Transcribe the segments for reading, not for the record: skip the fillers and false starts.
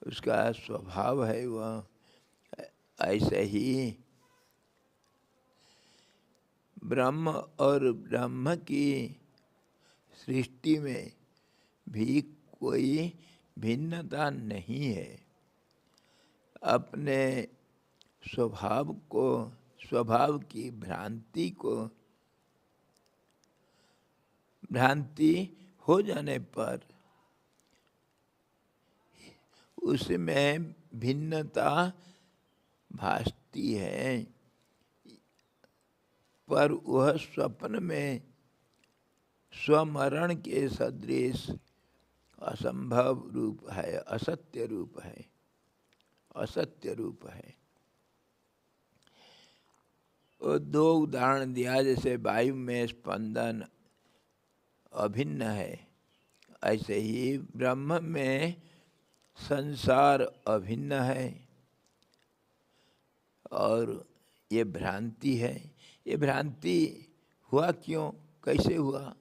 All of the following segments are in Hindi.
उसका स्वभाव है वह। ऐसे ही ब्रह्म और ब्रह्म की सृष्टि में भी कोई भिन्नता नहीं है। अपने स्वभाव को, स्वभाव की भ्रांति हो जाने पर उसमें भिन्नता भासती है, पर वह स्वप्न में स्वमरण के सदृश असंभव रूप है, असत्य रूप है, असत्य रूप है। और दो उदाहरण दिया, जैसे वायु में स्पंदन अभिन्न है, ऐसे ही ब्रह्म में संसार अभिन्न है। और ये भ्रांति है। ये भ्रांति हुआ क्यों, कैसे हुआ?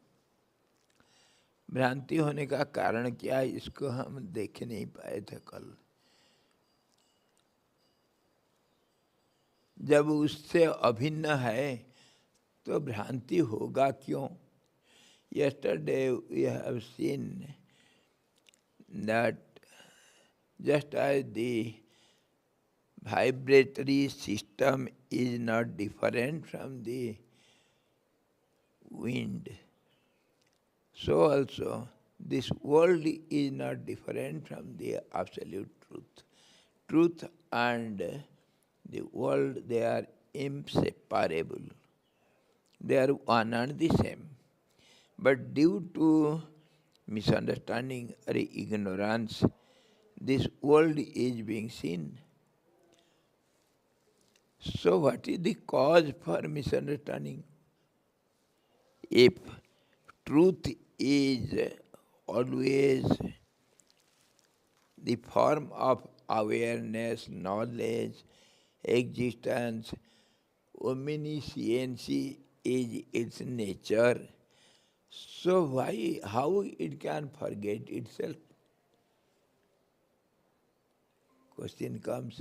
भ्रांति होने का कारण क्या है, इसको हम देख नहीं पाए थे कल। जब उससे अभिन्न है तो भ्रांति होगा क्यों? Yesterday we have seen that just as the vibratory system is not different from the wind, so also this world is not different from the absolute truth. Truth and the world, they are inseparable. They are one and the same. But due to misunderstanding or ignorance, this world is being seen. So what is the cause for misunderstanding? If truth is always the form of awareness, knowledge, existence, omniscience is its nature, so how it can forget itself? Question comes.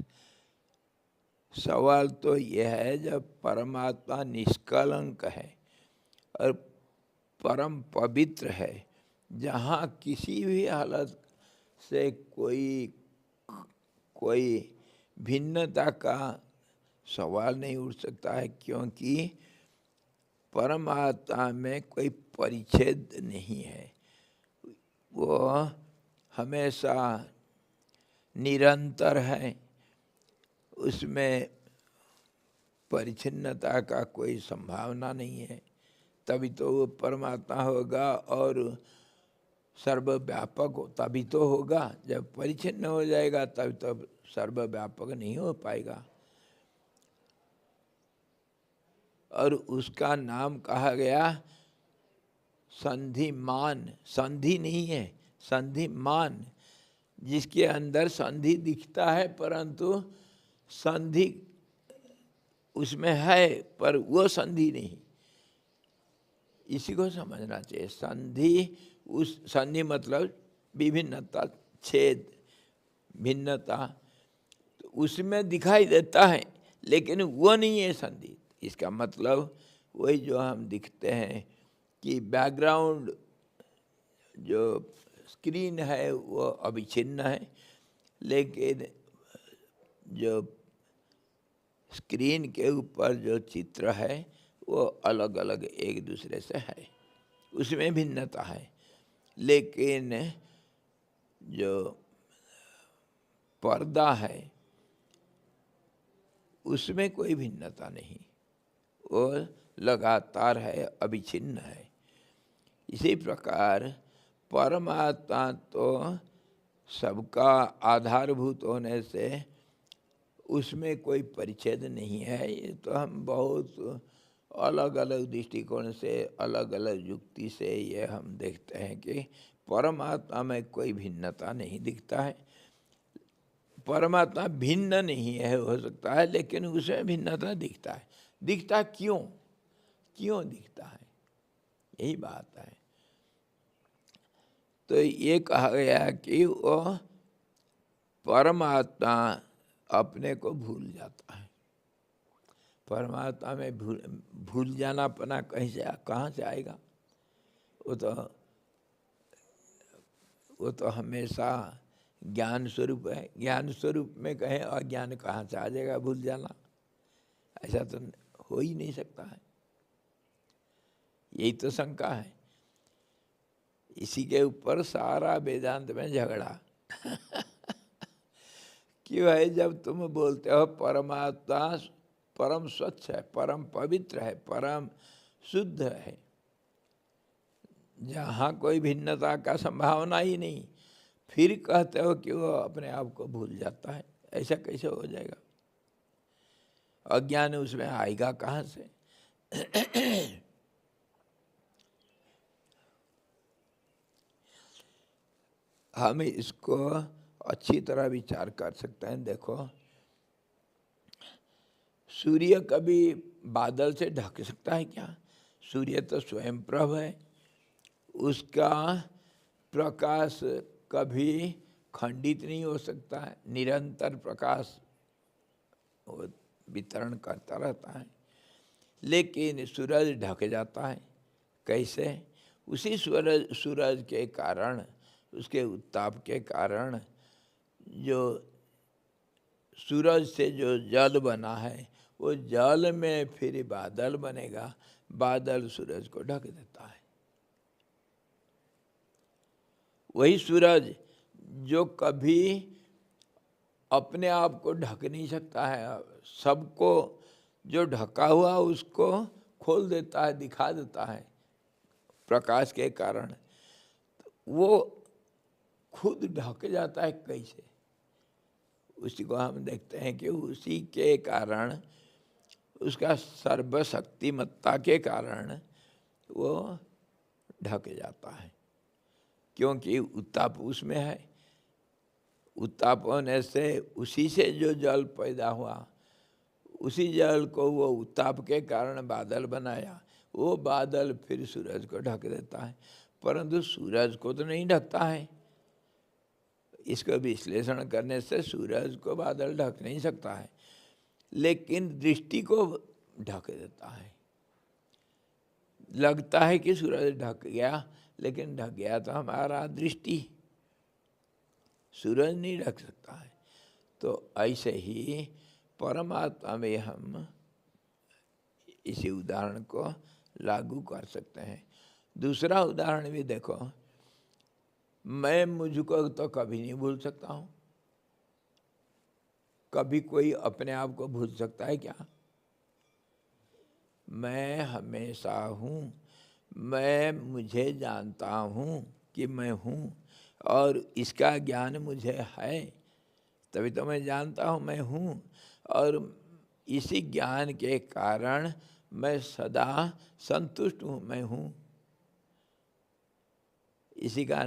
सवाल तो यह है, जब परमात्मा निष्कलंक है और परम पवित्र है, जहाँ किसी भी हालत से कोई भिन्नता का सवाल नहीं उठ सकता है, क्योंकि परमात्मा में कोई परिच्छेद नहीं है। वो हमेशा निरंतर है, उसमें परिच्छिन्नता का कोई संभावना नहीं है। तभी तो वो परमात्मा होगा, और सर्वव्यापक हो तभी तो होगा। जब परिच्छिन्न हो जाएगा तब तो सर्वव्यापक नहीं हो पाएगा। और उसका नाम कहा गया संधिमान। संधि नहीं है, संधिमान, जिसके अंदर संधि दिखता है परंतु संधि उसमें है, पर वो संधि नहीं। इसी को समझना चाहिए। संधि मतलब विभिन्नता, छेद, भिन्नता, तो उसमें दिखाई देता है, लेकिन वो नहीं है संधि। इसका मतलब वही जो हम दिखते हैं कि बैकग्राउंड जो स्क्रीन है वो अविच्छिन्न है, लेकिन जो स्क्रीन के ऊपर जो चित्र है वो अलग अलग एक दूसरे से है, उसमें भिन्नता है। लेकिन जो पर्दा है उसमें कोई भिन्नता नहीं, वो लगातार है, अविच्छिन्न है। इसी प्रकार परमात्मा तो सबका आधारभूत होने से उसमें कोई परिच्छेद नहीं है। ये तो हम बहुत अलग अलग दृष्टिकोण से, अलग अलग युक्ति से ये हम देखते हैं कि परमात्मा में कोई भिन्नता नहीं दिखता है। परमात्मा भिन्न नहीं है, हो सकता है, लेकिन उसमें भिन्नता दिखता है। दिखता क्यों? क्यों दिखता है, यही बात है। तो ये कहा गया कि वो परमात्मा अपने को भूल जाता है। परमात्मा में भूल जाना अपना कहाँ से आएगा? वो तो हमेशा ज्ञान स्वरूप है। ज्ञान स्वरूप में कहें अज्ञान कहाँ से आ जाएगा भूल जाना? ऐसा तो हो ही नहीं सकता है। यही तो शंका है। इसी के ऊपर सारा वेदांत में झगड़ा क्यों है? जब तुम बोलते हो परमात्मा परम स्वच्छ है, परम पवित्र है, परम शुद्ध है, जहाँ कोई भिन्नता का संभावना ही नहीं, फिर कहते हो कि वो अपने आप को भूल जाता है। ऐसा कैसे हो जाएगा? अज्ञान उसमें आएगा कहाँ से? हम इसको अच्छी तरह विचार कर सकते हैं। देखो, सूर्य कभी बादल से ढक सकता है क्या? सूर्य तो स्वयं प्रभ है, उसका प्रकाश कभी खंडित नहीं हो सकता है, निरंतर प्रकाश वो वितरण करता रहता है। लेकिन सूरज ढक जाता है। कैसे? उसी सूरज के कारण, उसके उत्ताप के कारण जो सूरज से जो जल बना है, वो जल में फिर बादल बनेगा, बादल सूरज को ढक देता है। वही सूरज जो कभी अपने आप को ढक नहीं सकता है, सबको जो ढका हुआ उसको खोल देता है, दिखा देता है प्रकाश के कारण, वो खुद ढक जाता है। कैसे? उसी को हम देखते हैं कि उसी के कारण, उसका सर्वशक्तिमत्ता के कारण वो ढक जाता है, क्योंकि उत्ताप उसमें है। उत्ताप होने से उसी से जो जल पैदा हुआ, उसी जल को वो उत्ताप के कारण बादल बनाया, वो बादल फिर सूरज को ढक देता है। परंतु सूरज को तो नहीं ढकता है। इसको विश्लेषण करने से सूरज को बादल ढक नहीं सकता है, लेकिन दृष्टि को ढक देता है। लगता है कि सूरज ढक गया, लेकिन ढक गया तो हमारा दृष्टि, सूरज नहीं ढक सकता है। तो ऐसे ही परमात्मा में हम इसी उदाहरण को लागू कर सकते हैं। दूसरा उदाहरण भी देखो, मैं मुझको तो कभी नहीं भूल सकता हूँ। कभी कोई अपने आप को भूल सकता है क्या? मैं हमेशा हूँ, मैं मुझे जानता हूँ कि मैं हूँ, और इसका ज्ञान मुझे है, तभी तो मैं जानता हूँ मैं हूँ। और इसी ज्ञान के कारण मैं सदा संतुष्ट हूँ, मैं हूँ। इसी का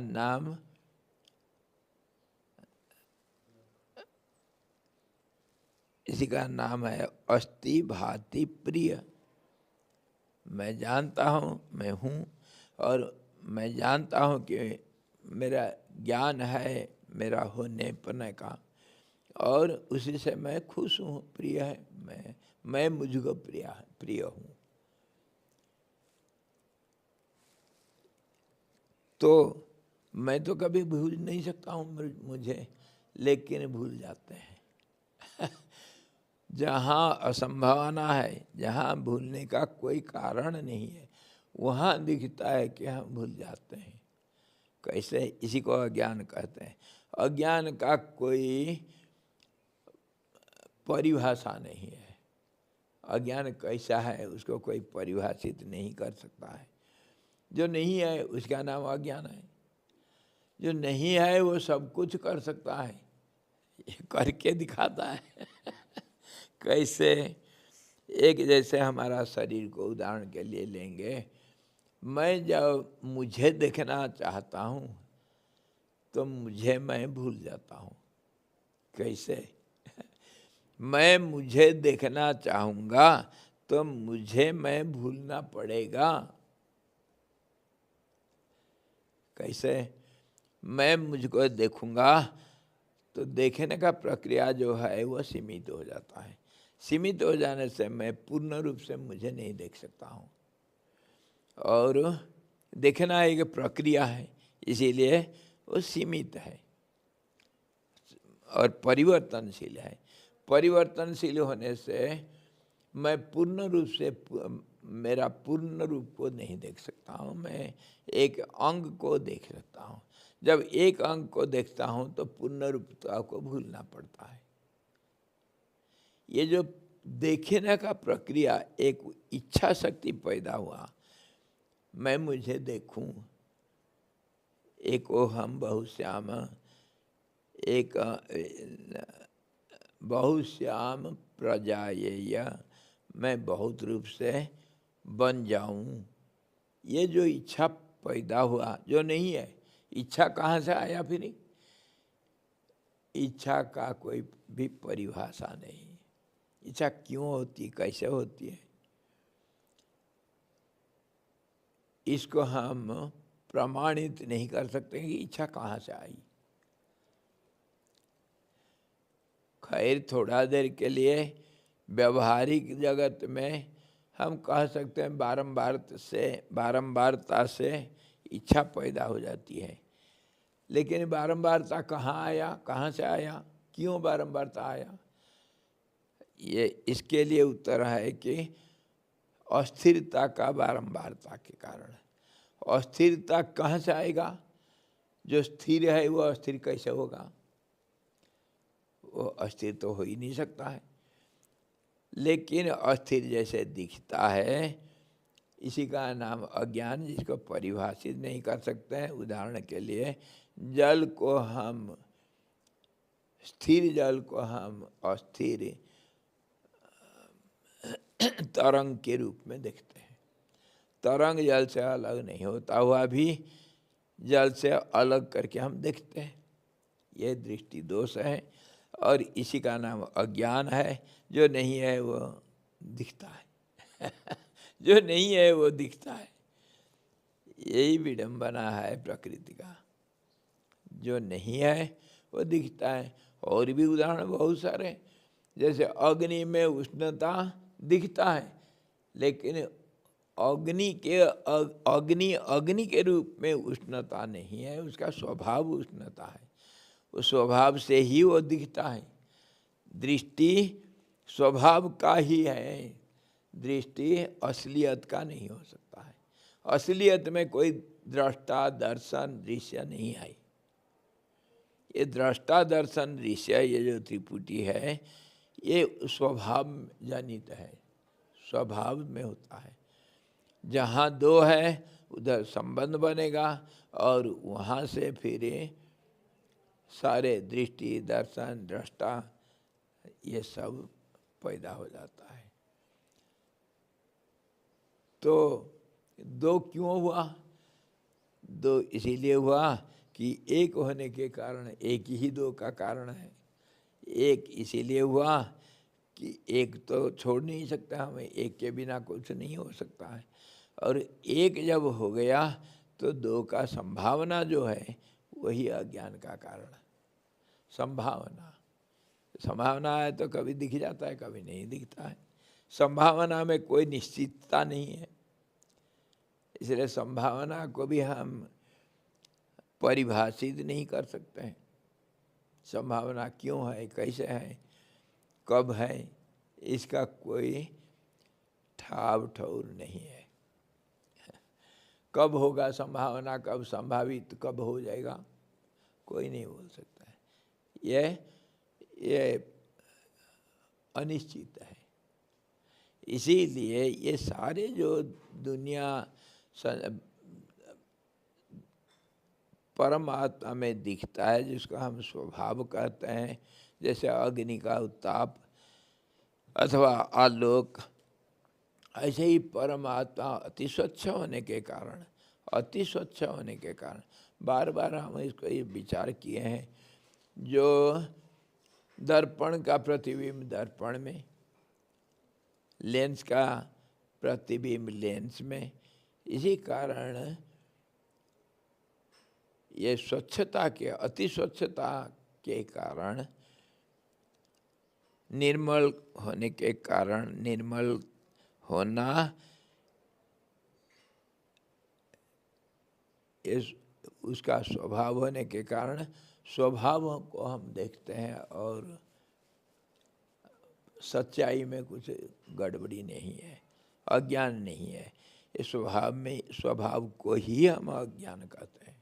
नाम है अस्ति भाति प्रिय। मैं जानता हूँ मैं हूँ, और मैं जानता हूँ कि मेरा ज्ञान है मेरा होने पने का, और उसी से मैं खुश हूँ, प्रिय है, मैं मुझको प्रिय हूँ। तो मैं तो कभी भूल नहीं सकता हूँ मुझे, लेकिन भूल जाते हैं। जहाँ असंभावना है, जहाँ भूलने का कोई कारण नहीं है, वहाँ दिखता है कि हम भूल जाते हैं। कैसे? इसी को अज्ञान कहते हैं। अज्ञान का कोई परिभाषा नहीं है। अज्ञान कैसा है उसको कोई परिभाषित नहीं कर सकता है। जो नहीं है उसका नाम अज्ञान है। जो नहीं है वो सब कुछ कर सकता है, ये करके दिखाता है। कैसे? एक जैसे हमारा शरीर को उदाहरण के लिए लेंगे, मैं जब मुझे देखना चाहता हूँ तो मैं भूल जाता हूँ। कैसे? मैं मुझे देखना चाहूँगा तो मैं भूलना पड़ेगा। कैसे? मैं मुझको देखूँगा तो देखने का प्रक्रिया जो है वो सीमित हो जाता है। सीमित हो जाने से मैं पूर्ण रूप से मुझे नहीं देख सकता हूँ। और देखना एक प्रक्रिया है, इसीलिए वो सीमित है और परिवर्तनशील है। परिवर्तनशील होने से मैं पूर्ण रूप से मेरा पूर्ण रूप को नहीं देख सकता हूँ, मैं एक अंग को देख सकता हूँ। जब एक अंग को देखता हूँ तो पूर्ण रूपता को भूलना पड़ता है। ये जो देखने का प्रक्रिया, एक इच्छा शक्ति पैदा हुआ, मैं मुझे देखूं, एक ओ हम बहुश्याम, एक बहुश्याम प्रजाएय, मैं बहुत रूप से बन जाऊं। ये जो इच्छा पैदा हुआ जो नहीं है, इच्छा कहाँ से आया फिर? इच्छा का कोई भी परिभाषा नहीं। इच्छा क्यों होती, कैसे होती है, इसको हम प्रमाणित नहीं कर सकते कि इच्छा कहाँ से आई। खैर थोड़ा देर के लिए व्यवहारिक जगत में हम कह सकते हैं बारंबारता से इच्छा पैदा हो जाती है। लेकिन बारंबारता कहाँ आया, कहाँ से आया, क्यों बारंबारता आया? ये इसके लिए उत्तर है कि अस्थिरता का बारंबारता के कारण। अस्थिरता कहाँ से आएगा? जो स्थिर है वो अस्थिर कैसे होगा? वो अस्थिर तो हो ही नहीं सकता है। लेकिन अस्थिर जैसे दिखता है, इसी का नाम अज्ञान, जिसको परिभाषित नहीं कर सकते हैं। उदाहरण के लिए जल को हम, स्थिर जल को हम अस्थिर तरंग के रूप में देखते हैं। तरंग जल से अलग नहीं होता हुआ भी जल से अलग करके हम देखते हैं। ये दृष्टि दोष है और इसी का नाम अज्ञान है। जो नहीं है वो दिखता है जो नहीं है वो दिखता है। यही विडंबना है प्रकृति का। जो नहीं है वो दिखता है। और भी उदाहरण बहुत सारे, जैसे अग्नि में उष्णता दिखता है, लेकिन अग्नि के रूप में उष्णता नहीं है, उसका स्वभाव उष्णता है। उस स्वभाव से ही वो दिखता है। दृष्टि स्वभाव का ही है, दृष्टि असलियत का नहीं हो सकता है। असलियत में कोई दृष्टा दर्शन दृश्य नहीं है। ये दृष्टा दर्शन दृश्य, ये जो त्रिपुटी है, ये स्वभाव जनित है, स्वभाव में होता है। जहाँ दो है उधर संबंध बनेगा और वहाँ से फिर सारे दृष्टि दर्शन दृष्टा ये सब पैदा हो जाता है। तो दो क्यों हुआ? दो इसीलिए हुआ कि एक होने के कारण एक ही दो का कारण है। एक इसीलिए हुआ कि एक तो छोड़ नहीं सकता हमें, एक के बिना कुछ नहीं हो सकता है। और एक जब हो गया तो दो का संभावना जो है वही अज्ञान का कारण। संभावना है तो कभी दिख जाता है, कभी नहीं दिखता है। संभावना में कोई निश्चितता नहीं है, इसलिए संभावना को भी हम परिभाषित नहीं कर सकते हैं। संभावना क्यों है, कैसे है, कब है, इसका कोई ठाव ठौर नहीं है। कब होगा संभावना, कब संभावित, कब हो जाएगा, कोई नहीं बोल सकता है। ये अनिश्चित है। इसीलिए ये सारे जो दुनिया परमात्मा में दिखता है, जिसको हम स्वभाव कहते हैं, जैसे अग्नि का उत्ताप अथवा आलोक, ऐसे ही परमात्मा अति स्वच्छ होने के कारण, बार बार हम इसको ये विचार किए हैं। जो दर्पण का प्रतिबिंब दर्पण में, लेंस का प्रतिबिंब लेंस में, इसी कारण ये स्वच्छता के, अति स्वच्छता के कारण, निर्मल होने के कारण, निर्मल होना इस उसका स्वभाव होने के कारण स्वभाव को हम देखते हैं और सच्चाई में कुछ गड़बड़ी नहीं है, अज्ञान नहीं है। इस स्वभाव में, स्वभाव को ही हम अज्ञान कहते हैं।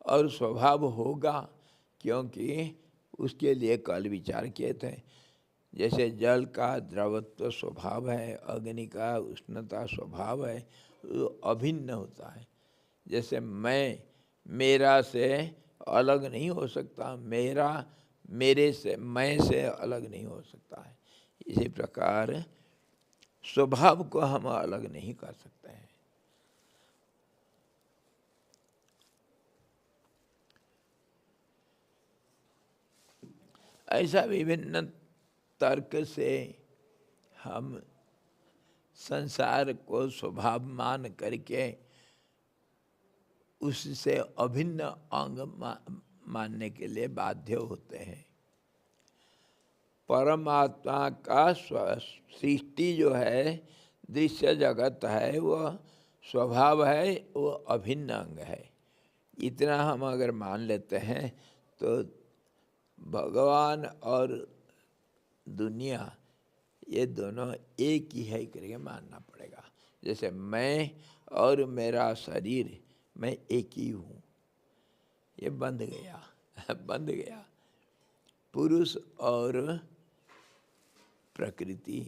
और स्वभाव होगा क्योंकि उसके लिए कल विचार किए थे। जैसे जल का द्रवत्व स्वभाव है, अग्नि का उष्णता स्वभाव है, वो अभिन्न होता है। जैसे मैं मेरा से अलग नहीं हो सकता, मेरा मेरे से, मैं से अलग नहीं हो सकता है। इसी प्रकार स्वभाव को हम अलग नहीं कर सकते हैं। ऐसा विभिन्न तर्क से हम संसार को स्वभाव मान करके उससे अभिन्न अंग मानने के लिए बाध्य होते हैं। परमात्मा का सृष्टि जो है, दृश्य जगत है, वह स्वभाव है, वो अभिन्न अंग है। इतना हम अगर मान लेते हैं तो भगवान और दुनिया ये दोनों एक ही है करके मानना पड़ेगा। जैसे मैं और मेरा शरीर, मैं एक ही हूँ, ये बंध गया बंध गया। पुरुष और प्रकृति,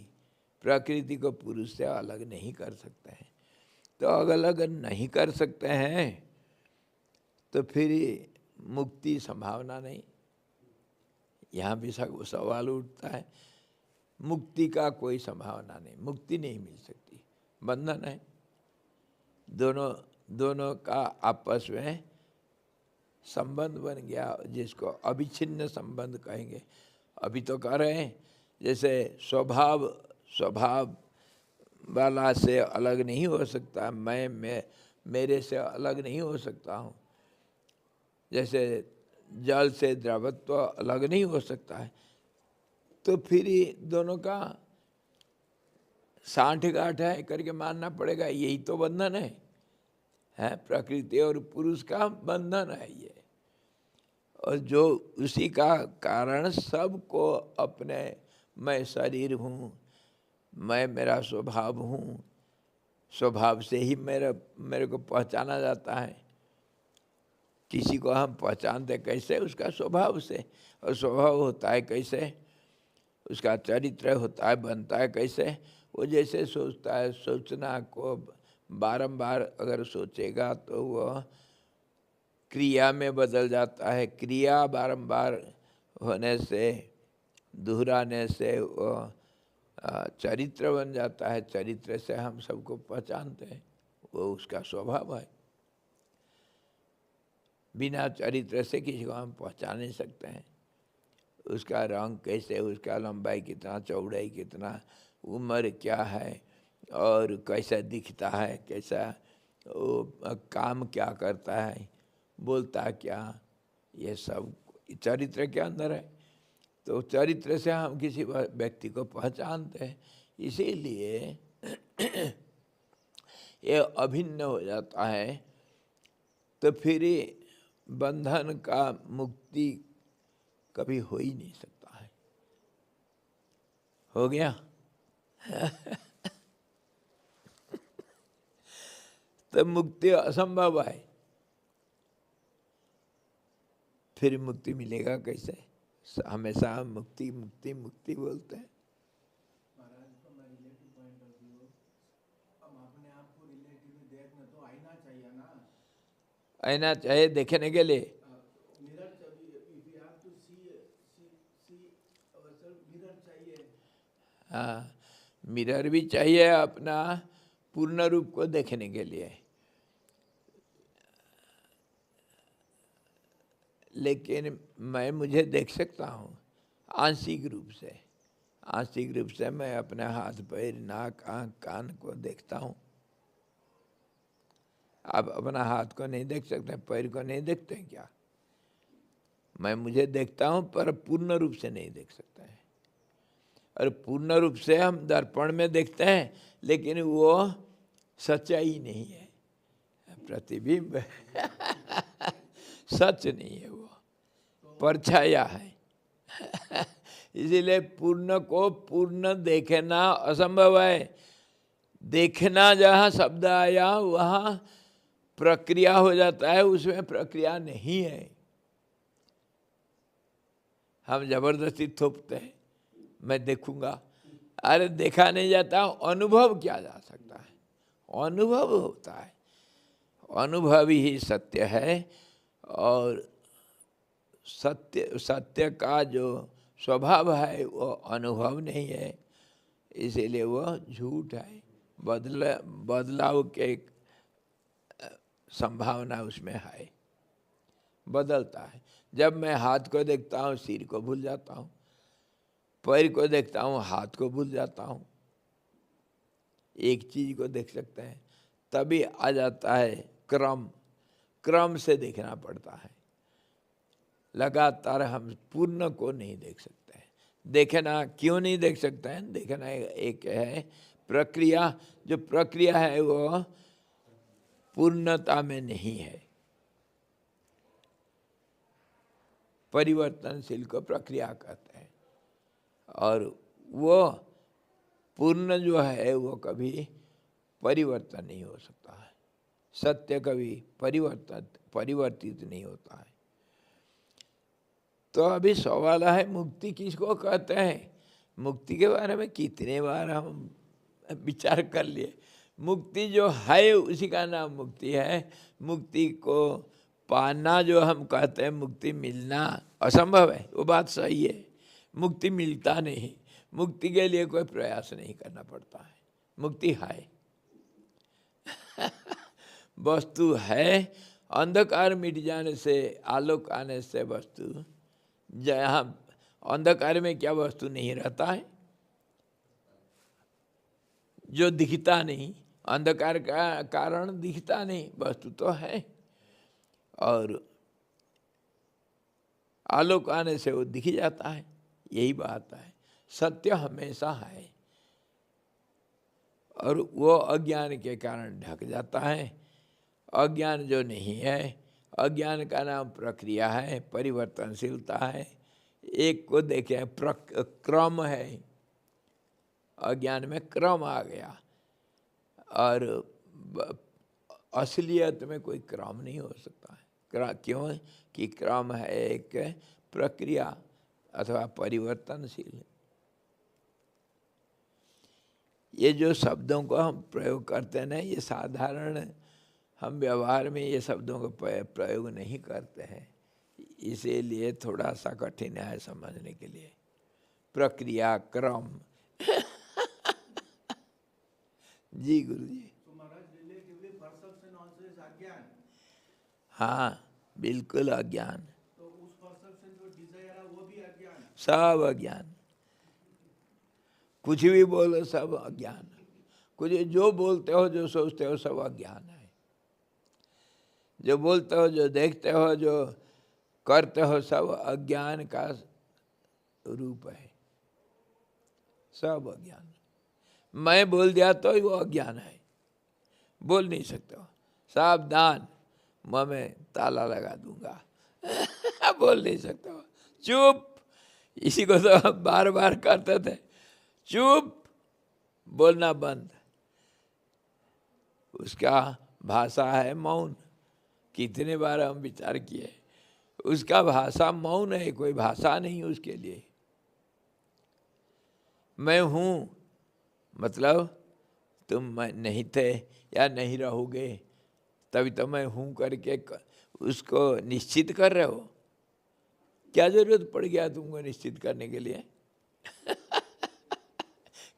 प्रकृति को पुरुष से अलग नहीं कर सकते हैं। तो अलग नहीं कर सकते हैं तो फिर मुक्ति संभावना नहीं। यहाँ भी सवाल उठता है, मुक्ति का कोई संभावना नहीं, मुक्ति नहीं मिल सकती, बंधन है। दोनों का आपस में संबंध बन गया, जिसको अविच्छिन्न संबंध कहेंगे। अभी तो कह रहे हैं जैसे स्वभाव वाला से अलग नहीं हो सकता, मैं मेरे से अलग नहीं हो सकता हूँ। जैसे जल से द्रवत्व अलग नहीं हो सकता है, तो फिर दोनों का सांठगांठ है करके मानना पड़ेगा। यही तो बंधन है, प्रकृति और पुरुष का बंधन है ये। और जो उसी का कारण सबको अपने, मैं शरीर हूँ, मैं मेरा स्वभाव हूँ, स्वभाव से ही मेरे को पहचाना जाता है। किसी को हम पहचानते कैसे? उसका स्वभाव से। और स्वभाव होता है कैसे? उसका चरित्र होता है, बनता है कैसे? वो जैसे सोचता है, सोचना को बारंबार अगर सोचेगा तो वह क्रिया में बदल जाता है। क्रिया बारंबार होने से, दोहराने से वो चरित्र बन जाता है। चरित्र से हम सबको पहचानते हैं, वो उसका स्वभाव है। बिना चरित्र से किसी को हम पहचान नहीं सकते हैं। उसका रंग कैसे, उसका लंबाई कितना, चौड़ाई कितना, उम्र क्या है और कैसा दिखता है, कैसा वो काम क्या करता है, बोलता क्या, ये सब चरित्र के अंदर है। तो चरित्र से हम किसी व्यक्ति को पहचानते हैं। इसीलिए ये अभिन्न हो जाता है। तो फिर बंधन का मुक्ति कभी हो ही नहीं सकता है। हो गया तो मुक्ति असंभव है। फिर मुक्ति मिलेगा कैसे? हमेशा हम मुक्ति मुक्ति मुक्ति बोलते हैं। महाराज, from my relative point of view, हम अपने आप को रिलेटिवली देखना तो आईना चाहिए ना। आईना चाहिए देखने के लिए। मिरर चाहिए, if you have to see ourself, mirror चाहिए। हाँ, मिरर भी चाहिए अपना पूर्ण रूप को देखने के लिए। लेकिन मैं मुझे देख सकता हूँ आंशिक रूप से। आंशिक रूप से मैं अपने हाथ पैर नाक आँख कान को देखता हूँ। आप अपना हाथ को नहीं देख सकते, पैर को नहीं देखते हैं क्या? मैं मुझे देखता हूँ पर पूर्ण रूप से नहीं देख सकता है। और पूर्ण रूप से हम दर्पण में देखते हैं, लेकिन वो सच्चाई नहीं है, प्रतिबिंब सच नहीं है, वो परछाया है। इसीलिए पूर्ण को पूर्ण देखना असंभव है। देखना जहाँ शब्द आया वहाँ प्रक्रिया हो जाता है, उसमें प्रक्रिया नहीं है। हम जबरदस्ती थोपते हैं, मैं देखूंगा, अरे देखा नहीं जाता, अनुभव किया जा सकता है, अनुभव होता है, अनुभव ही सत्य है। और सत्य का जो स्वभाव है वो अनुभव नहीं है, इसीलिए वो झूठ है, बदलाव के संभावना उसमें है, बदलता है। जब मैं हाथ को देखता हूँ सिर को भूल जाता हूँ, पैर को देखता हूँ हाथ को भूल जाता हूँ। एक चीज को देख सकते हैं, तभी आ जाता है क्रम से देखना पड़ता है। लगातार हम पूर्ण को नहीं देख सकते हैं। देखना क्यों नहीं देख सकते हैं? देखना एक है प्रक्रिया, जो प्रक्रिया है वो पूर्णता में नहीं है, परिवर्तनशील को प्रक्रिया कहते हैं। और वो पूर्ण जो है वो कभी परिवर्तन नहीं हो सकता है। सत्य कभी परिवर्तित नहीं होता है। तो अभी सवाल है मुक्ति किसको कहते हैं? मुक्ति के बारे में कितने बार हम विचार कर लिए। मुक्ति जो है उसी का नाम मुक्ति है। मुक्ति को पाना जो हम कहते हैं, मुक्ति मिलना असंभव है, वो बात सही है। मुक्ति मिलता नहीं, मुक्ति के लिए कोई प्रयास नहीं करना पड़ता है, मुक्ति है। वस्तु है, अंधकार मिट जाने से आलोक आने से वस्तु, जहाँ अंधकार में क्या वस्तु नहीं रहता है? जो दिखता नहीं, अंधकार का कारण दिखता नहीं, वस्तु तो है। और आलोक आने से वो दिख जाता है, यही बात है। सत्य हमेशा है और वो अज्ञान के कारण ढक जाता है। अज्ञान जो नहीं है, अज्ञान का नाम प्रक्रिया है, परिवर्तनशीलता है। एक को देखें क्रम है, अज्ञान में क्रम आ गया, और असलियत में कोई क्रम नहीं हो सकता है। क्यों कि क्रम है एक प्रक्रिया अथवा परिवर्तनशील। ये जो शब्दों को हम प्रयोग करते हैं ना, ये साधारण हम व्यवहार में ये शब्दों का प्रयोग नहीं करते हैं, इसीलिए थोड़ा सा कठिन है समझने के लिए। प्रक्रिया, क्रम। जी गुरु जी। तो महाराज रिलेटिवली परसेप्शन आल्सो इज अज्ञान। हाँ बिल्कुल अज्ञान। तो उस परसेप्शन जो डिजायर है वो भी अज्ञान, सब अज्ञान। कुछ भी बोलो सब अज्ञान। कुछ जो बोलते हो, जो सोचते हो, सब अज्ञान है। जो बोलते हो, जो देखते हो, जो करते हो, सब अज्ञान का रूप है, सब अज्ञान। मैं बोल दिया तो वो अज्ञान है, बोल नहीं सकते हो। सावधान, मुँह में ताला लगा दूंगा। बोल नहीं सकते हो, चुप। इसी को तो बार बार करते थे, चुप, बोलना बंद। उसका भाषा है मौन। कितने बार हम विचार किए, उसका भाषा मौन है, कोई भाषा नहीं उसके लिए। मैं हूँ मतलब तुम नहीं थे या नहीं रहोगे, तभी तो मैं हूँ करके उसको निश्चित कर रहे हो। क्या जरूरत पड़ गया तुमको निश्चित करने के लिए?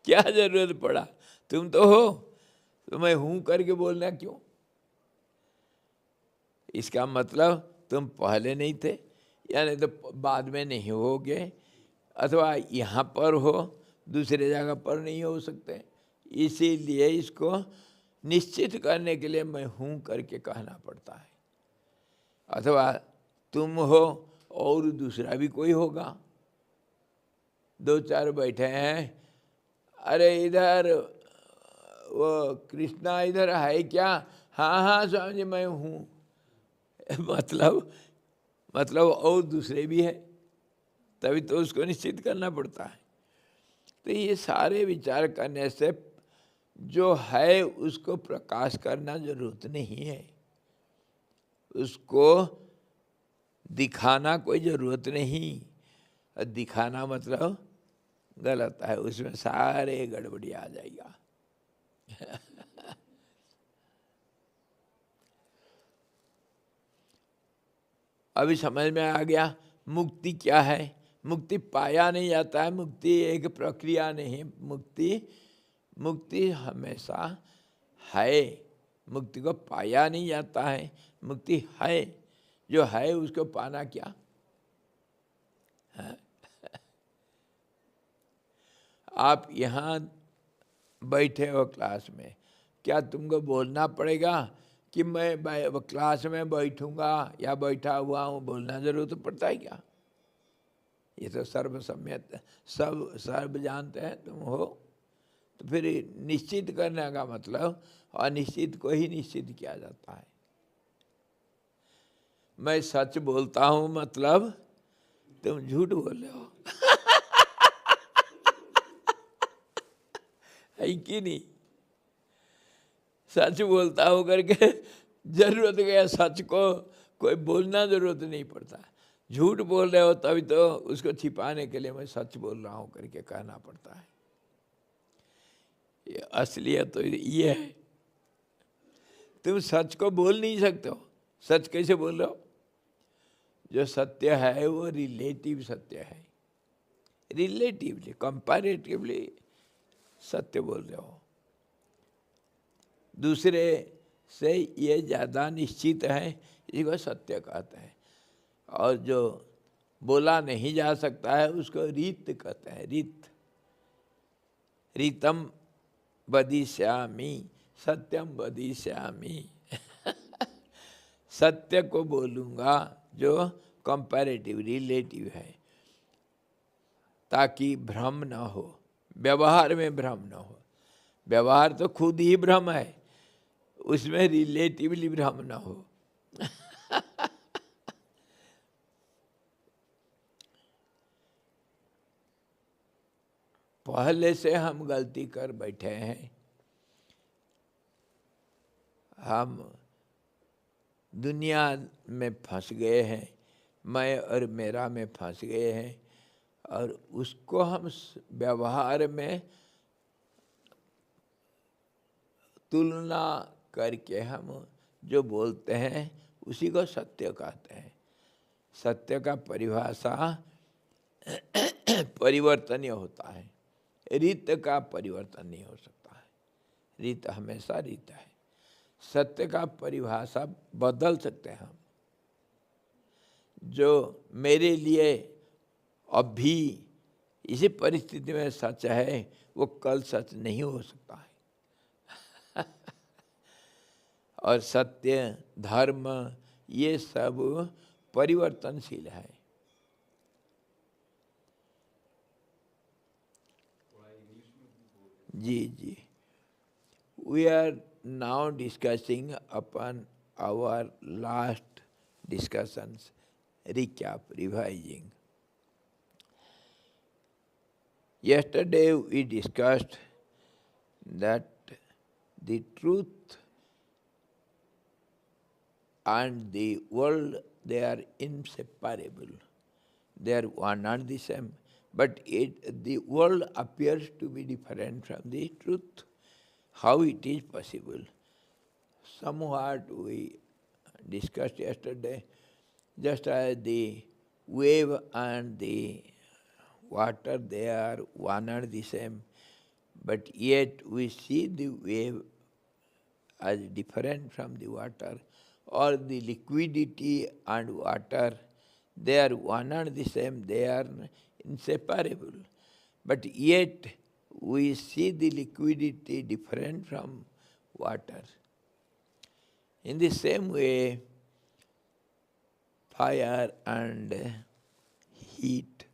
क्या जरूरत पड़ा? तुम तो हो, तो मैं हूँ करके बोलना क्यों? इसका मतलब तुम पहले नहीं थे, या नहीं तो बाद में नहीं होगे, अथवा यहाँ पर हो, दूसरे जगह पर नहीं हो सकते। इसीलिए इसको निश्चित करने के लिए मैं हूँ करके कहना पड़ता है। अथवा तुम हो और दूसरा भी कोई होगा, दो चार बैठे हैं, अरे इधर वो कृष्णा इधर है क्या? हाँ हाँ स्वामी जी मैं हूँ। मतलब और दूसरे भी है, तभी तो उसको निश्चित करना पड़ता है। तो ये सारे विचार करने से जो है उसको प्रकाश करना जरूरत नहीं है, उसको दिखाना कोई जरूरत नहीं। दिखाना मतलब गलत है, उसमें सारे गड़बड़ी आ जाएगा। अभी समझ में आ गया मुक्ति क्या है। मुक्ति पाया नहीं जाता है, मुक्ति एक प्रक्रिया नहीं, मुक्ति हमेशा है। मुक्ति को पाया नहीं जाता है, मुक्ति है। जो है उसको पाना क्या है? आप यहाँ बैठे हो क्लास में, क्या तुमको बोलना पड़ेगा कि मैं क्लास में बैठूंगा या बैठा हुआ हूँ? बोलना जरूर तो पड़ता है क्या? ये तो सर्वसम्मत, सब सर्व जानते हैं तुम हो। तो फिर निश्चित करने का मतलब अनिश्चित को ही निश्चित किया जाता है। मैं सच बोलता हूँ मतलब तुम झूठ बोल रहे हो। है कि नहीं? सच बोलता हो करके जरूरत गया सच को कोई बोलना जरूरत नहीं पड़ता। झूठ बोल रहे हो तभी तो उसको छिपाने के लिए मैं सच बोल रहा हूँ करके कहना पड़ता है। ये असलियत तो ये है। तुम सच को बोल नहीं सकते हो, सच कैसे बोल रहे हो? जो सत्य है वो रिलेटिव सत्य है, रिलेटिवली कंपैरेटिवली सत्य बोल रहे हो। दूसरे से ये ज़्यादा निश्चित है, इसको सत्य कहते हैं। और जो बोला नहीं जा सकता है उसको रीत कहते हैं। रीतम वदिष्यामि सत्यम वदिष्यामि। सत्य को बोलूँगा जो कंपैरेटिव रिलेटिव है, ताकि भ्रम न हो, व्यवहार में भ्रम न हो। व्यवहार तो खुद ही भ्रम है, उसमें रिलेटिवली भ्रम न हो। पहले से हम गलती कर बैठे हैं, हम दुनिया में फंस गए हैं, मैं और मेरा में फंस गए हैं, और उसको हम व्यवहार में तुलना करके हम जो बोलते हैं उसी को सत्य कहते हैं। सत्य का परिभाषा परिवर्तनीय होता है, रीत का परिवर्तन नहीं हो सकता है। रीत हमेशा रीत है। सत्य का परिभाषा बदल सकते हैं हम। जो मेरे लिए अभी इसी परिस्थिति में सच है वो कल सच नहीं हो सकता है। और सत्य धर्म ये सब परिवर्तनशील है। जी जी, we are now discussing upon our last discussions, recap, revising. Yesterday we discussed that the truth and the world, they are inseparable. They are one and the same. But the world appears to be different from the truth. How it is possible? Somewhat we discussed yesterday, just as the wave and the water, they are one and the same, but yet we see the wave as different from the water, or the liquidity and water, they are one and the same, they are inseparable. But yet we see the liquidity different from water. In the same way, fire and heat,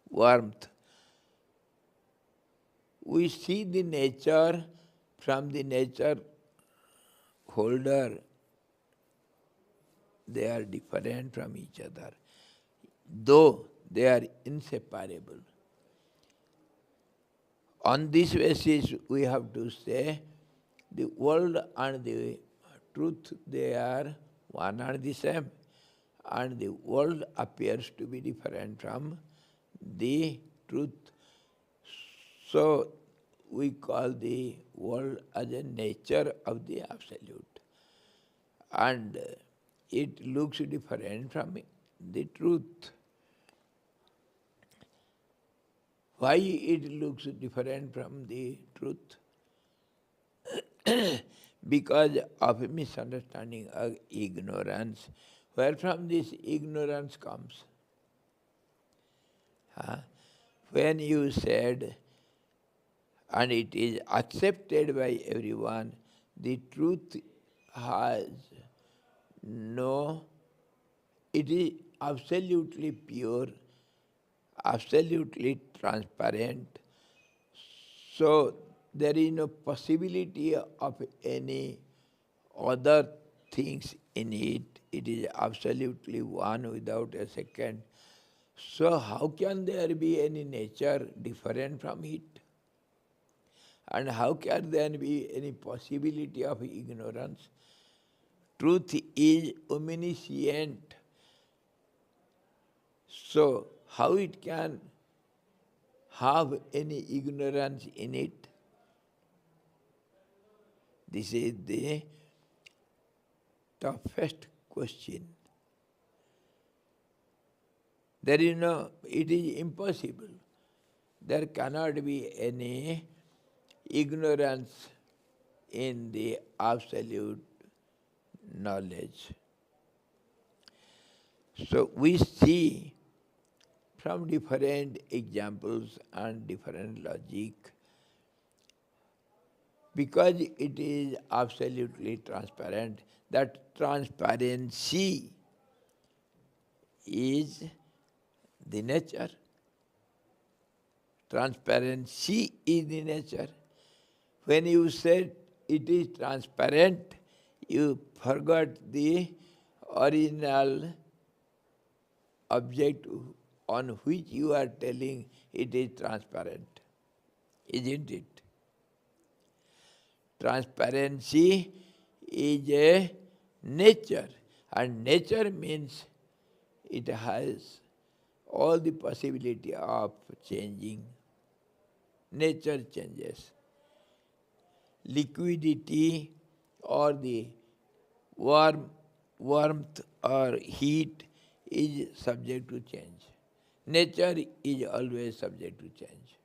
warmth, we see the nature from the nature holder. They are different from each other, though they are inseparable. On this basis, we have to say the world and the truth, they are one and the same. And the world appears to be different from the truth. So we call the world as a nature of the absolute. And it looks different from the truth. Why it looks different from the truth? Because of a misunderstanding of ignorance. Where from this ignorance comes? When you said, and it is accepted by everyone, the truth has no, it is absolutely pure, absolutely transparent. So there is no possibility of any other things in it. It is absolutely one without a second. So how can there be any nature different from it? And how can there be any possibility of ignorance? Truth is omniscient. So how it can have any ignorance in it? This is the toughest question. There is no, it is impossible. There cannot be any ignorance in the absolute knowledge. So we see from different examples and different logic, because it is absolutely transparent, that transparency is the nature. Transparency is the nature. When you said it is transparent, you forgot the original object on which you are telling it is transparent, isn't it? Transparency is a nature, and nature means it has all the possibility of changing. Nature changes. Liquidity or the warmth or heat is subject to change. Nature is always subject to change.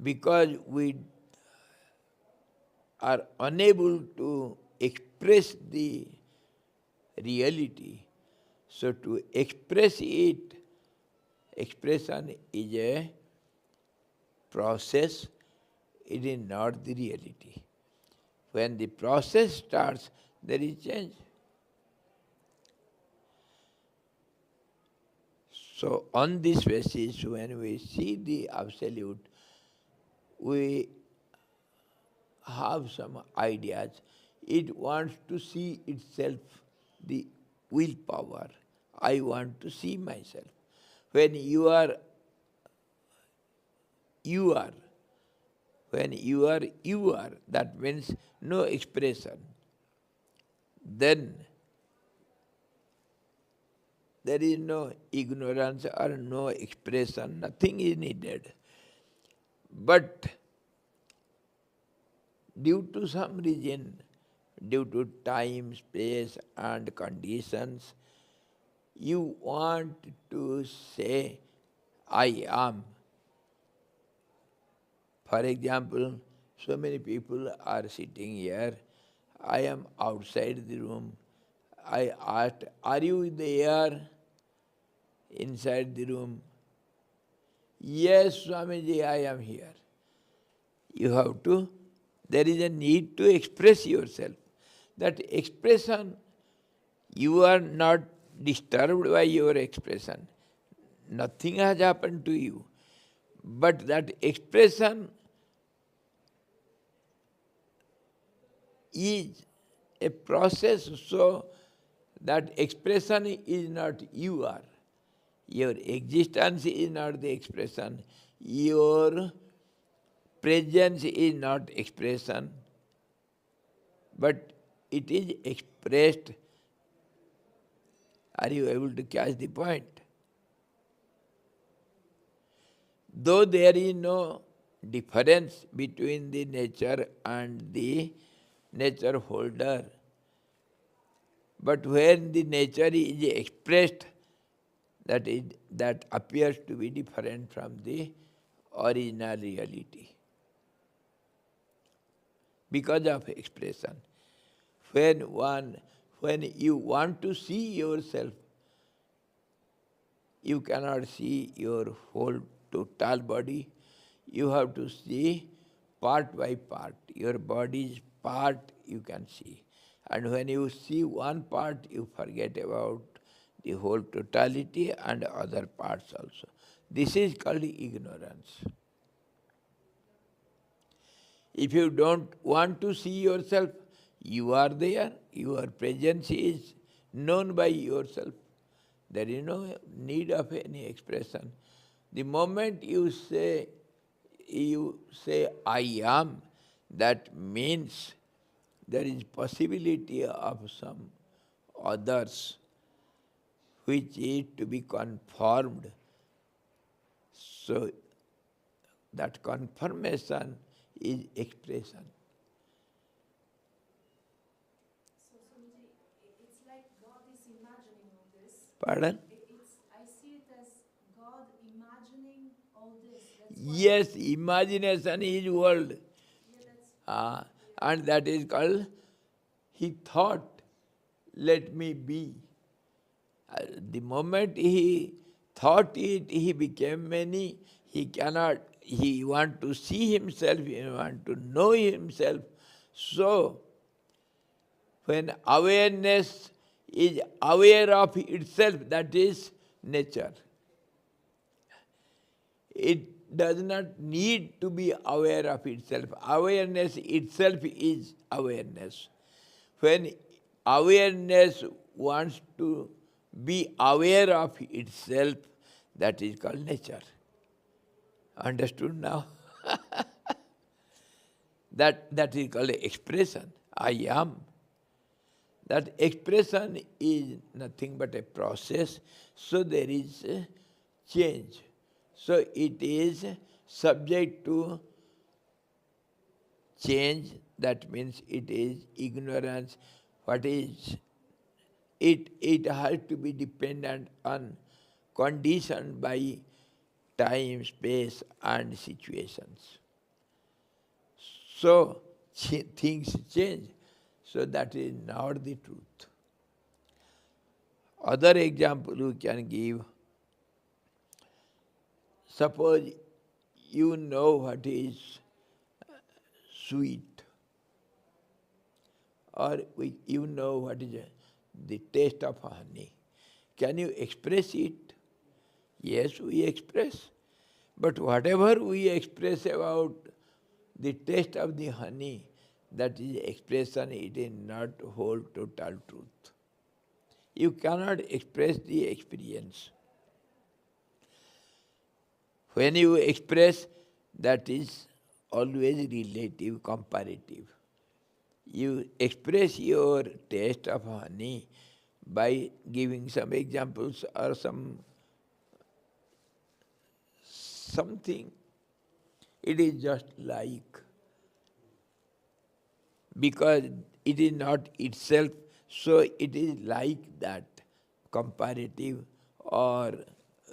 Because we are unable to express the reality, so to express it, expression is a process, it is not the reality. When the process starts, there is change. So on this basis, when we see the absolute, we have some ideas. It wants to see itself, the willpower. I want to see myself. When you are. When you are, that means no expression. Then there is no ignorance or no expression, nothing is needed. But due to some reason, due to time, space and conditions, you want to say, I am. For example, so many people are sitting here. I am outside the room. I asked, are you there inside the room? Yes, Swamiji, I am here. You have to there is a need to express yourself. That expression, you are not disturbed by your expression. Nothing has happened to you. But that expression is a process, so that expression is not you are. Your existence is not the expression. Your presence is not expression, but it is expressed. Are you able to catch the point? Though there is no difference between the nature and the nature holder, but when the nature is expressed, that appears to be different from the original reality. Because of expression. When you want to see yourself, you cannot see your whole total body. You have to see part by part. Your body's part you can see. And when you see one part, you forget about the whole totality and other parts also. This is called ignorance. If you don't want to see yourself, you are there. Your presence is known by yourself. There is no need of any expression. The moment you say, I am, that means there is possibility of some others which is to be conformed. So that confirmation is expression. So, Swamiji, it's like God is imagining all this. Pardon? I see it as God imagining all this. That's why. Yes, imagination is world. Yeah, And that is called, he thought, let me be. The moment he thought it, he became many. He want to see himself, he want to know himself. So, when awareness is aware of itself, that is nature. It does not need to be aware of itself. Awareness itself is awareness. When awareness wants to be aware of itself, that is called nature. Understood now? That is called expression. I am. That expression is nothing but a process, so there is a change. So it is subject to change, that means it is ignorance. What is it has to be dependent on, conditioned by time, space and situations. So things change. So that is not the truth. Other example we can give. Suppose you know what is sweet, or you know what is the taste of honey. Can you express it? Yes, we express. But whatever we express about the taste of the honey, that is expression, it is not whole total truth. You cannot express the experience. When you express, that is always relative, comparative. You express your taste of honey by giving some examples or something. It is just like, because it is not itself, so it is like that. Comparative or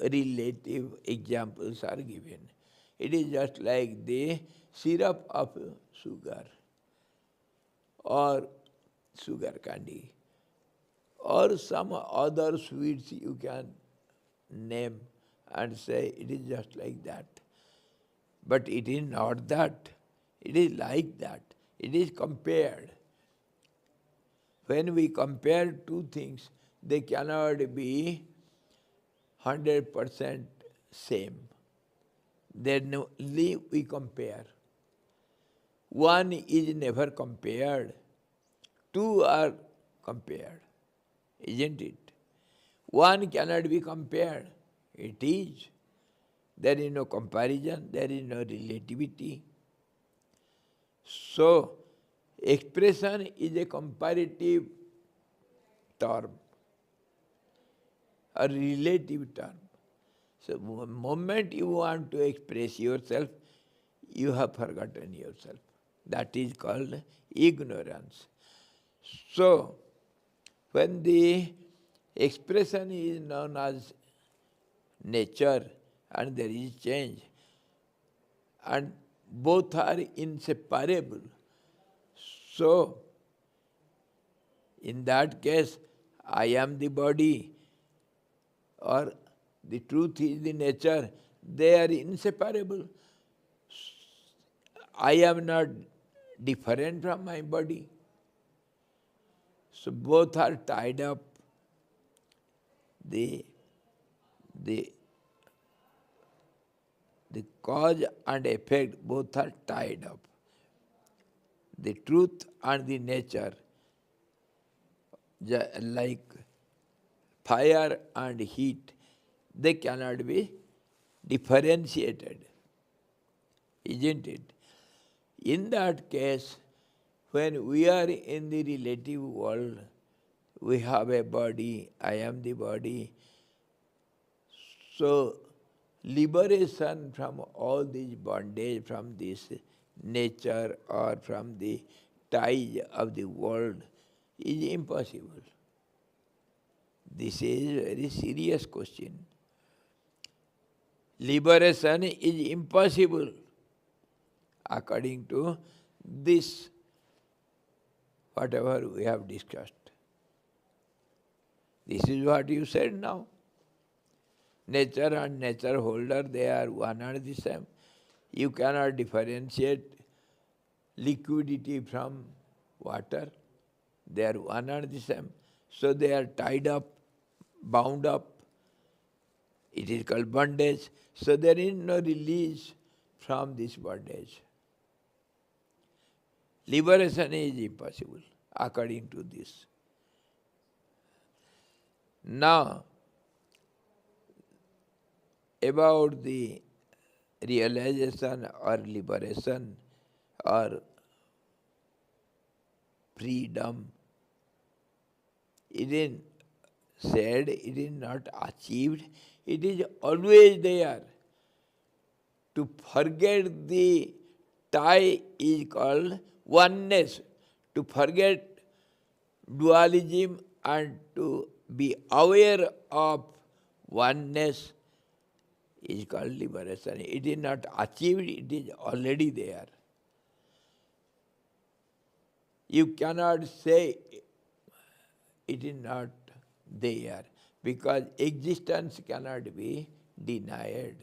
relative examples are given. It is just like the syrup of sugar or sugar candy or some other sweets you can name and say it is just like that. But it is not that. It is like that. It is compared. When we compare two things, they cannot be 100% same. Then only we compare. One is never compared. Two are compared, isn't it? One cannot be compared. It is. There is no comparison, there is no relativity. So, expression is a comparative term, a relative term. So, the moment you want to express yourself, you have forgotten yourself. That is called ignorance. So, when the expression is known as nature and there is change, and both are inseparable, so in that case, I am the body or the truth is the nature, they are inseparable. I am not different from my body. So both are tied up. The cause and effect both are tied up. The truth and the nature, like fire and heat, they cannot be differentiated, isn't it? In that case, when we are in the relative world, we have a body, I am the body. So, liberation from all this bondage, from this nature or from the ties of the world is impossible. This is a very serious question. Liberation is impossible according to this, whatever we have discussed. This is what you said now. Nature and nature holder, they are one and the same. You cannot differentiate liquidity from water. They are one and the same. So they are tied up, bound up. It is called bondage. So there is no release from this bondage. Liberation is impossible according to this. Now, about the realization or liberation or freedom, it is said, it is not achieved, it is always there. To forget the tie is called oneness. To forget dualism and to be aware of oneness is called liberation. It is not achieved, it is already there. You cannot say it is not there because existence cannot be denied.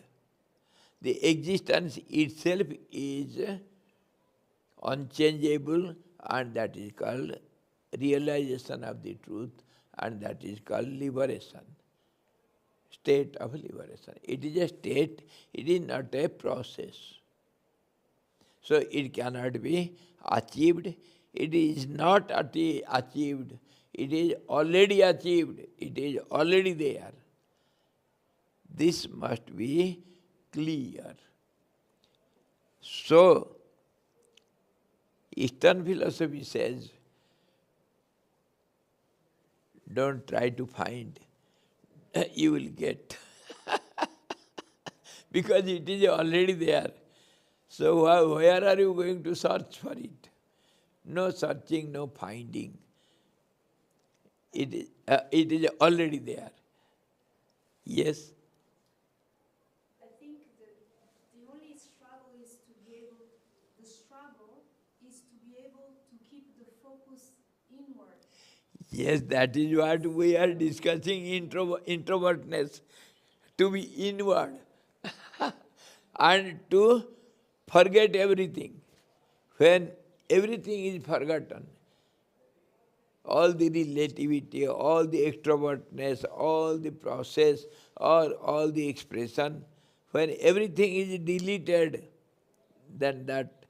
The existence itself is unchangeable, and that is called realization of the truth, and that is called liberation. State of liberation. It is a state, it is not a process. So it cannot be achieved. It is not achieved. It is already achieved. It is already there. This must be clear. So, Eastern philosophy says, don't try to find, you will get. Because it is already there. So where are you going to search for it? No searching, no finding. It is already there. Yes? I think the only struggle is to be able, the struggle is to be able to keep the focus inward. Yes, that is what we are discussing, introvertness, to be inward and to forget everything. When everything is forgotten. All the relativity, all the extrovertness, all the process, or all the expression, when everything is deleted, then that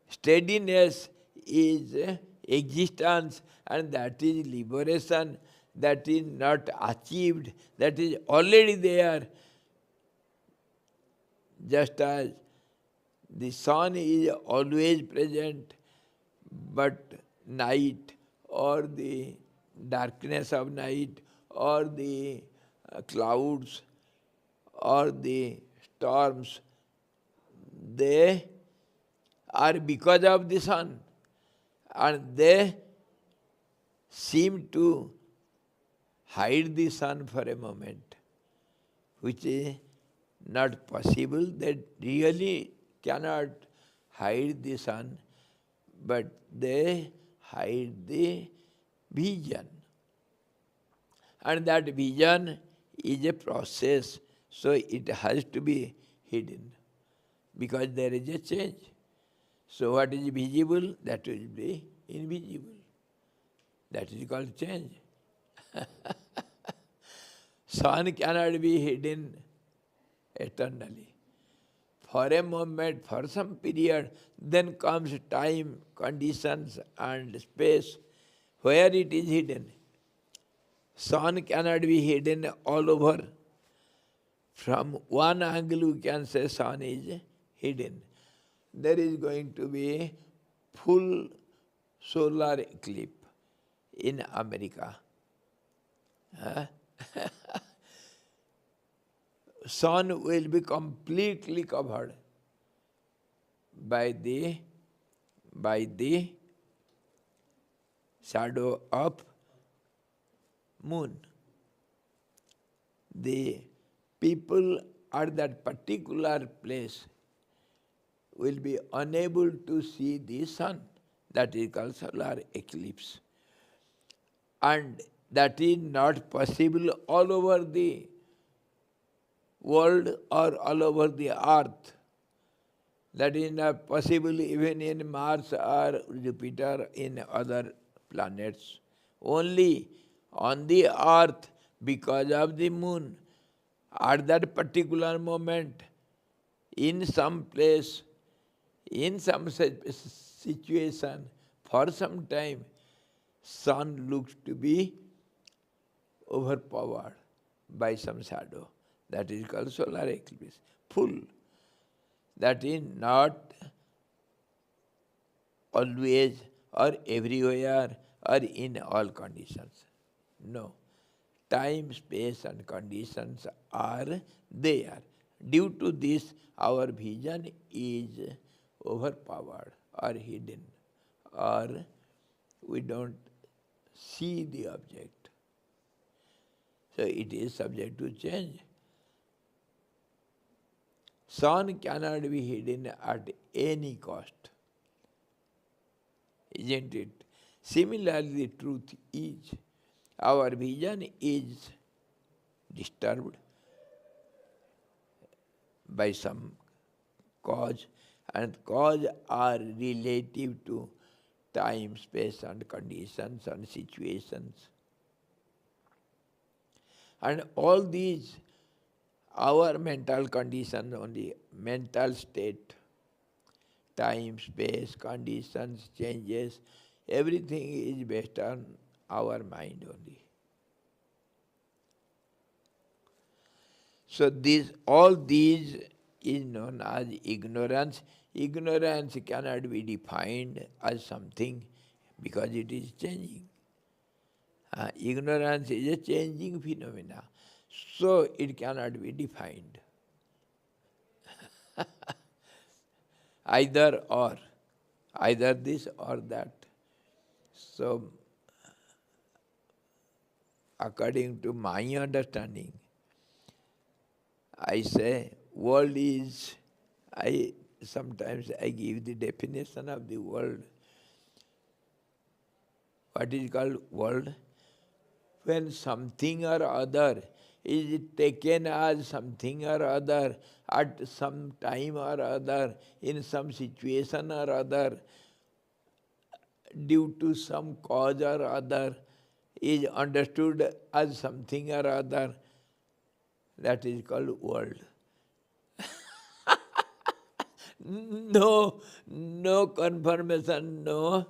steadiness is existence, and that is liberation, that is not achieved, that is already there. Just as the sun is always present, but night or the darkness of night or the clouds or the storms, they are because of the sun, and they seem to hide the sun for a moment, which is not possible. They really cannot hide the sun, but they hide the vision. And that vision is a process, so it has to be hidden, because there is a change. So what is visible, that will be invisible. That is called change. Sun cannot be hidden eternally. For a moment, for some period, then comes time, conditions and space where it is hidden. Sun cannot be hidden all over. From one angle you can say sun is hidden. There is going to be full solar eclipse in America. Sun will be completely covered by the shadow of moon. The people at that particular place will be unable to see the sun. That is called solar eclipse. And that is not possible all over the world or all over the earth. That is not possible even in Mars or Jupiter, in other planets. Only on the earth, because of the moon, at that particular moment, in some place, in some situation, for some time, sun looks to be overpowered by some shadow. That is called solar eclipse. Full. That is not always or everywhere or in all conditions. No. Time, space and conditions are there. Due to this, our vision is overpowered or hidden, or we don't see the object. So it is subject to change. Sun cannot be hidden at any cost. Isn't it? Similarly, the truth is, our vision is disturbed by some cause, and cause are relative to time, space and conditions and situations. And all these, our mental condition only, mental state, time, space, conditions, changes, everything is based on our mind only. So all these is known as ignorance. Ignorance cannot be defined as something because it is changing. Ignorance is a changing phenomena, so it cannot be defined. Either or, either this or that. So, according to my understanding, I say world is, sometimes I give the definition of the world. What is called world? When something or other is taken as something or other at some time or other, in some situation or other, due to some cause or other, is understood as something or other, that is called world. No confirmation, no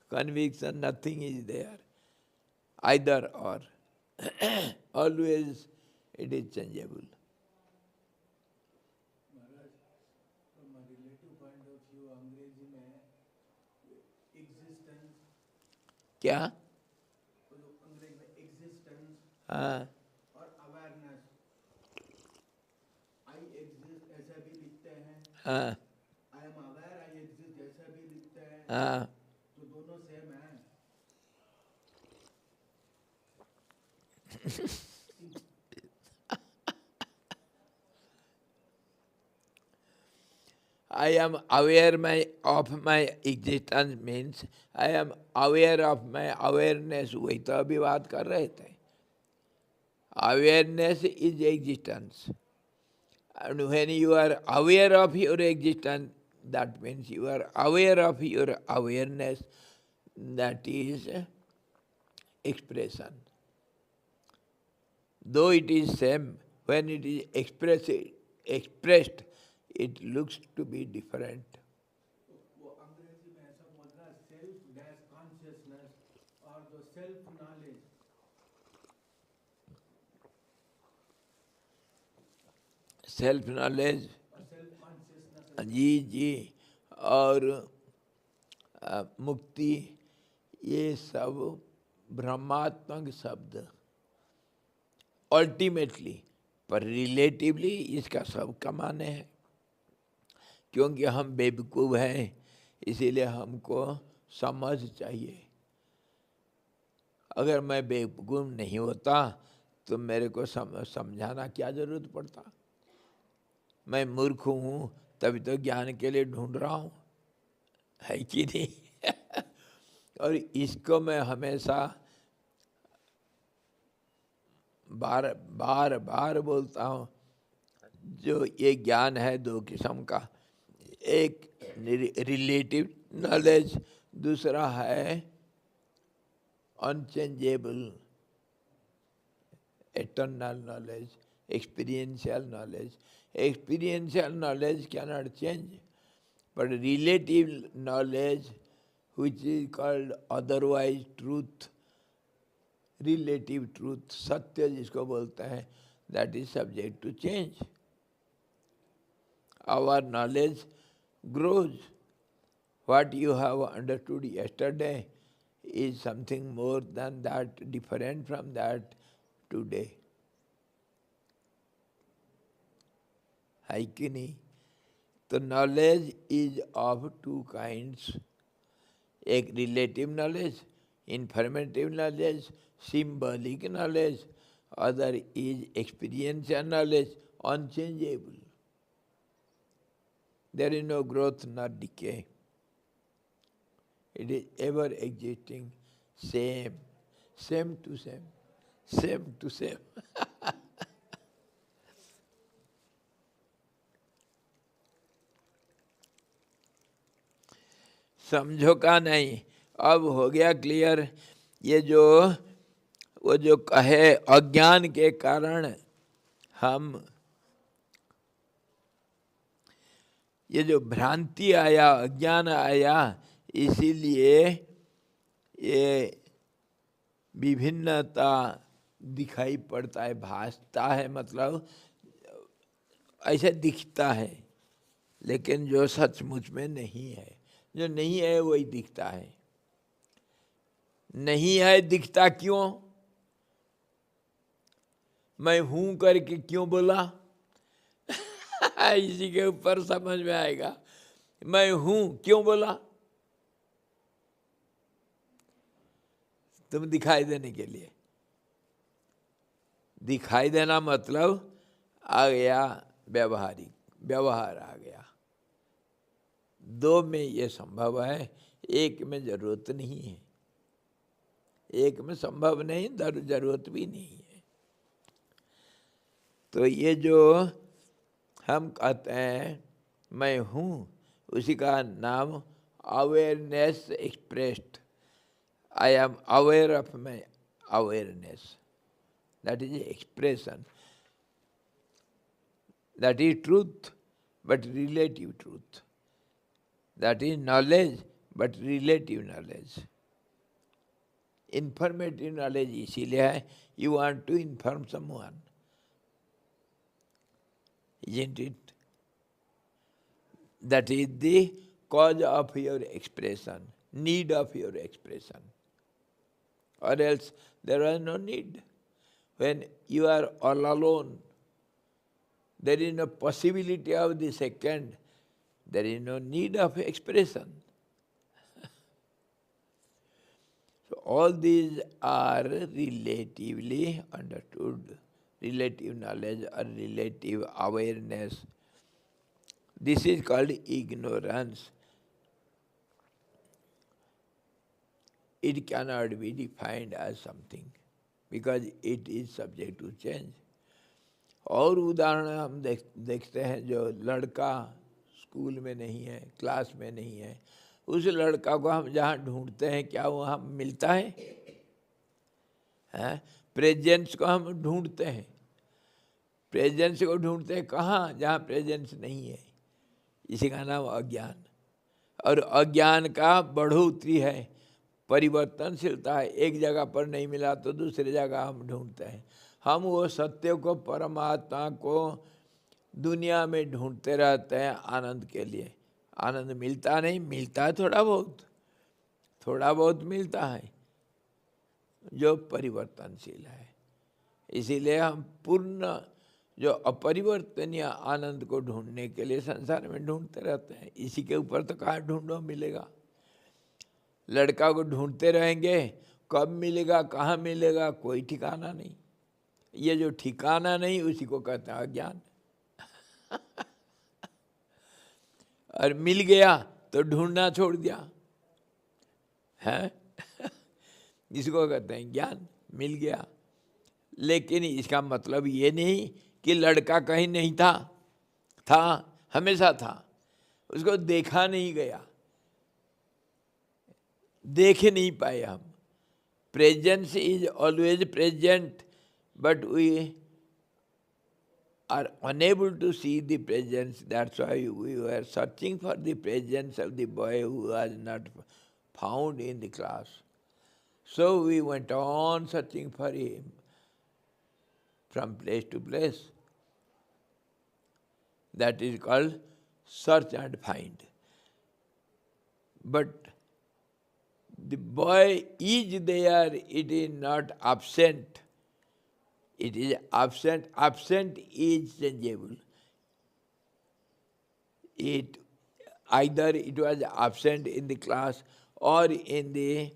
conviction, nothing is there. Either or. Always it is changeable. Maharaj, from a relative point of view, अंग्रेजी में existence, क्या? वो जो अंग्रेजी में existence हाँ और awareness, I exist ऐसा भी लिखते हैं, हाँ I am aware I exist ऐसा भी लिखते हैं, हाँ। तो दोनों सेम है। I am aware of my existence means I am aware of my awareness. वही तो अभी बात कर रहे थे. Awareness is existence. And when you are aware of your existence, that means you are aware of your awareness, that is expression. Though it is same, when it is expressed, it looks to be different. वो अंग्रेजी में ऐसा बोल रहा है, सेल्फ डैश कॉन्शियसनेस और जो सेल्फ नॉलेज, सेल्फ नॉलेज, और सेल्फ कॉन्शियसनेस, जी, और मुक्ति, ये सब ब्रह्मात्मक शब्द अल्टीमेटली, पर रिलेटिवली इसका सब का माने है. क्योंकि हम बेवकूफ़ हैं, इसीलिए हमको समझ चाहिए. अगर मैं बेवकूफ़ नहीं होता तो मेरे को समझाना क्या ज़रूरत पड़ता. मैं मूर्ख हूँ तभी तो ज्ञान के लिए ढूंढ रहा हूँ, है कि नहीं. और इसको मैं हमेशा बार बार बोलता हूँ. जो ये ज्ञान है दो किस्म का, एक रिलेटिव नॉलेज, दूसरा है unchangeable eternal knowledge, experiential knowledge. Experiential knowledge cannot change, but relative knowledge, which is called otherwise truth, relative truth, सत्य जिसको बोलते हैं, that is subject to change. Our knowledge grows. What you have understood yesterday is something more than that, different from that today. है कि नहीं. तो knowledge is of two kinds. एक relative knowledge, informative knowledge, symbolic knowledge. Other is experiential knowledge, unchangeable. There is no growth not decay. It is ever existing, same to same. समझो का नहीं. अब हो गया क्लियर. ये वो जो कहे अज्ञान के कारण हम, ये जो भ्रांति आया, अज्ञान आया, इसीलिए ये विभिन्नता दिखाई पड़ता है, भासता है, मतलब ऐसे दिखता है, लेकिन जो सचमुच में नहीं है. जो नहीं है वही दिखता है. नहीं है दिखता क्यों? मैं हूं करके क्यों बोला? इसी के ऊपर समझ में आएगा. मैं हूं क्यों बोला? तुम दिखाई देने के लिए. दिखाई देना मतलब आ गया व्यवहारिक, व्यवहार आ गया. दो में ये संभव है, एक में जरूरत नहीं है. एक में संभव नहीं, जरूरत भी नहीं है. तो ये जो हम कहते हैं मैं हूँ, उसी का नाम awareness expressed. I am aware of my awareness. That is expression. That is truth, but relative truth. That is knowledge, but relative knowledge. Informative knowledge इसीलिए है, you want to inform someone. Isn't it? That is the cause of your expression, need of your expression. Or else there was no need. When you are all alone, there is no possibility of the second, there is no need of expression. So all these are relatively understood, relative knowledge or relative awareness. This is called ignorance. It cannot be defined as something because it is subject to change. और उदाहरण हम देखते हैं, जो लड़का स्कूल में नहीं है, क्लास में नहीं है, उस लड़का को हम जहाँ ढूंढते हैं क्या वहाँ मिलता है? प्रेजेंस को हम ढूंढते हैं, प्रेजेंस को ढूंढते हैं कहाँ? जहाँ प्रेजेंस नहीं है. इसी का नाम अज्ञान. और अज्ञान का बढ़ोतरी है, परिवर्तनशीलता है. एक जगह पर नहीं मिला तो दूसरी जगह हम ढूंढते हैं. हम वो सत्य को, परमात्मा को दुनिया में ढूंढते रहते हैं आनंद के लिए. आनंद मिलता नहीं, मिलता है थोड़ा बहुत मिलता है जो परिवर्तनशील है. इसीलिए हम पूर्ण जो अपरिवर्तनीय आनंद को ढूंढने के लिए संसार में ढूंढते रहते हैं. इसी के ऊपर तो कहाँ ढूंढो मिलेगा. लड़का को ढूंढते रहेंगे, कब मिलेगा, कहाँ मिलेगा, कोई ठिकाना नहीं. ये जो ठिकाना नहीं, उसी को कहते हैं अज्ञान. और मिल गया तो ढूंढना छोड़ दिया है. इसको कहते हैं ज्ञान. मिल गया, लेकिन इसका मतलब ये नहीं कि लड़का कहीं नहीं था, हमेशा था, उसको देखा नहीं गया, देख नहीं पाए हम. Presence is always present, but we are unable to see the presence. That's why we were searching for the presence of the boy who was not found in the class. So we went on searching for him from place to place. That is called search and find. But the boy is there, it is not absent. It is absent. Absent is changeable. Either it was absent in the class or in the